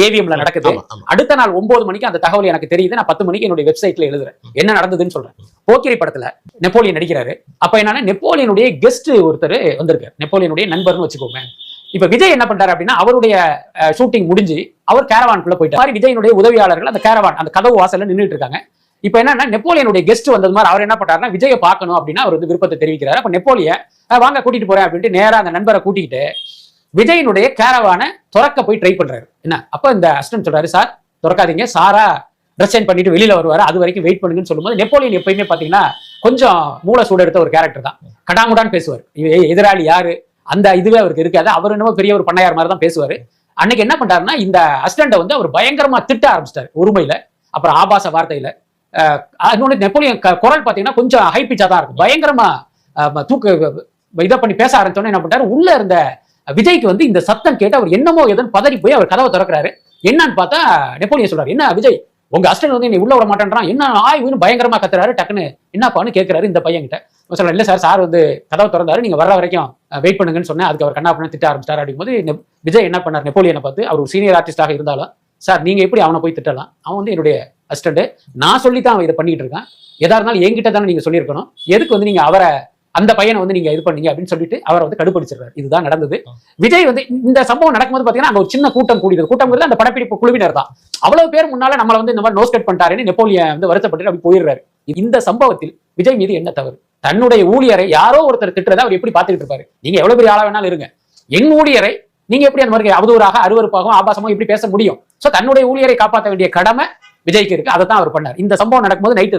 ஏவிஎம்ல நடக்குது. அடுத்த நாள் 9 மணிக்கு அந்த தகவல் எனக்கு தெரியுது. நான் 10 மணிக்கு என்னுடைய வெப்சைட்ல எழுதுறேன் என்ன நடந்ததுன்னு சொல்றேன். போக்கிரி படத்துல நெப்போலியன் நடிக்கிறாரு. அப்ப என்னன்னா நெப்போலியனுடைய கெஸ்ட் ஒருத்தர் வந்திருக்காரு, நெப்போலியனுடைய நண்பர்னு வச்சுக்கோங்க. இப்ப விஜய் என்ன பண்றாரு அப்படின்னா, அவருடைய ஷூட்டிங் முடிஞ்சு அவர் கேரவானுக்குள்ள போயிட்டாரு. விஜயனுடைய உதவியாளர்கள் அந்த கேரவான் அந்த கதவு வாசல்ல நின்றுட்டு இருக்காங்க. இப்ப என்னன்னா நெப்போலியனுடைய கெஸ்ட் வந்தது மாதிரி அவர் என்ன பண்றாருன்னா, விஜயை பார்க்கணும் அப்படின்னா அவர் வந்து விருப்பத்தை தெரிவிக்கிறாரு. அப்ப நெப்போலியன் வாங்க கூட்டிட்டு போறேன் அப்படின்ட்டு நேரா அந்த நண்பரை கூட்டிக்கிட்டு விஜயனுடைய கேரவானை திறக்க போய் ட்ரை பண்றாரு. என்ன அப்ப இந்த அசிஸ்டன்ட் சொல்றாரு, சார் திறக்காதீங்க, சாரா ட்ரெஸ் சேஞ்ச் பண்ணிட்டு வெளியில வருவாரு, அது வரைக்கும் வெயிட் பண்ணுங்கன்னு சொல்லும்போது நெப்போலியன் எப்பயுமே பாத்தீங்கன்னா கொஞ்சம் மூளை சூடு எடுத்த ஒரு கேரக்டர் தான். கடாமுடான்னு பேசுவார். எதிராளி யாரு அந்த இதுவே அவருக்கு இருக்காது. அவர் என்னமோ பெரிய ஒரு பண்ணையார் மாதிரி தான் பேசுவாரு. அன்னைக்கு என்ன பண்றாருன்னா, இந்த அசிஸ்டண்ட வந்து அவர் பயங்கரமா திட்ட ஆரம்பிச்சிட்டாரு ஒருமையில, அப்புறம் ஆபாச வார்த்தையில. நெப்போலியன் குரல் பாத்தீங்கன்னா கொஞ்சம் ஹை பிச்சா தான் இருக்கும். பயங்கரமா இதை பண்ணி பேச ஆரம்பிச்சோன்னு என்ன பண்றாரு, உள்ள இருந்த விஜய்க்கு வந்து இந்த சத்தம் கேட்டு அவர் என்னமோ எதுன்னு பதறி போய் அவர் கதவை திறக்கிறாரு. என்னன்னு பார்த்தா நெப்போலியன் சொல்றாரு, என்ன விஜய் உங்க அசிஸ்டன்ட் வந்து உள்ள விட மாட்டேன்றான், என்ன ஆய்வுன்னு பயங்கரமா கத்துறாரு. டக்குன்னு என்னப்பான்னு கேட்கிறாரு இந்த பையன் கிட்ட. சொல்றாரு, இல்ல சார் வந்து கதவை திறந்தாரு, நீங்க வர்ற வரைக்கும் வெயிட் பண்ணுங்கன்னு சொன்னேன். அதுக்கு அவர் கண்ணா பண்ண திட்ட ஆரம்பிச்சாரு. அப்படிங்கும்போது விஜய் என்ன பண்ணார், நெப்போலியனை பார்த்து, அவர் ஒரு சீனியர் ஆர்டிஸ்டாக இருந்தாலும், சார் நீங்க எப்படி அவனை போய் திட்டலாம், அவன் வந்து என்னுடைய அசிஸ்டன்ட், நான் சொல்லித்தான் அவன் இதை பண்ணிட்டு இருக்கான், எதா இருந்தாலும் என்கிட்ட தானே நீங்க சொல்லியிருக்கணும், எதுக்கு வந்து நீங்க அவரை அந்த பையனை வந்து நீங்க இது பண்ணீங்க அப்படின்னு சொல்லிட்டு அவரை வந்து கடுப்பிடிச்சிருக்காரு. இதுதான் நடந்தது. விஜய் வந்து இந்த சம்பவம் நடக்கும்போது பாத்தீங்கன்னா அங்க ஒரு சின்ன கூட்டம் கூடியது. கூட்டம் அந்த படப்பிடிப்பு குழுவினர் தான். அவ்வளவு பேர் முன்னால நம்மள வந்து இந்த மாதிரி நோஸ் கட் பண்ணிட்டாருன்னு நெப்போலியன் வந்து வருத்தப்பட்டு அப்படி போயிடுறாரு. இந்த சம்பவத்தில் விஜய் மீது என்ன தவறு? தன்னுடைய ஊழியரை யாரோ ஒருத்தர் திட்டுறதை அவர் எப்படி பார்த்துட்டு இருப்பாரு? நீங்க எவ்வளவு பெரிய ஆளா வேணாலும் இருங்க, என் ஊழியரை நீங்க எப்படி அந்த மாதிரி அவதூறாக அருவருப்பாகவும் ஆபாசமாக எப்படி பேச முடியும்? சோ தன்னுடைய ஊழியரை காப்பாற்ற வேண்டிய கடமை விஜய்க்கு இருக்கு. அதை தான் அவர் பண்ணார். இந்த சம்பவம் நடக்கும்போது நைட்டு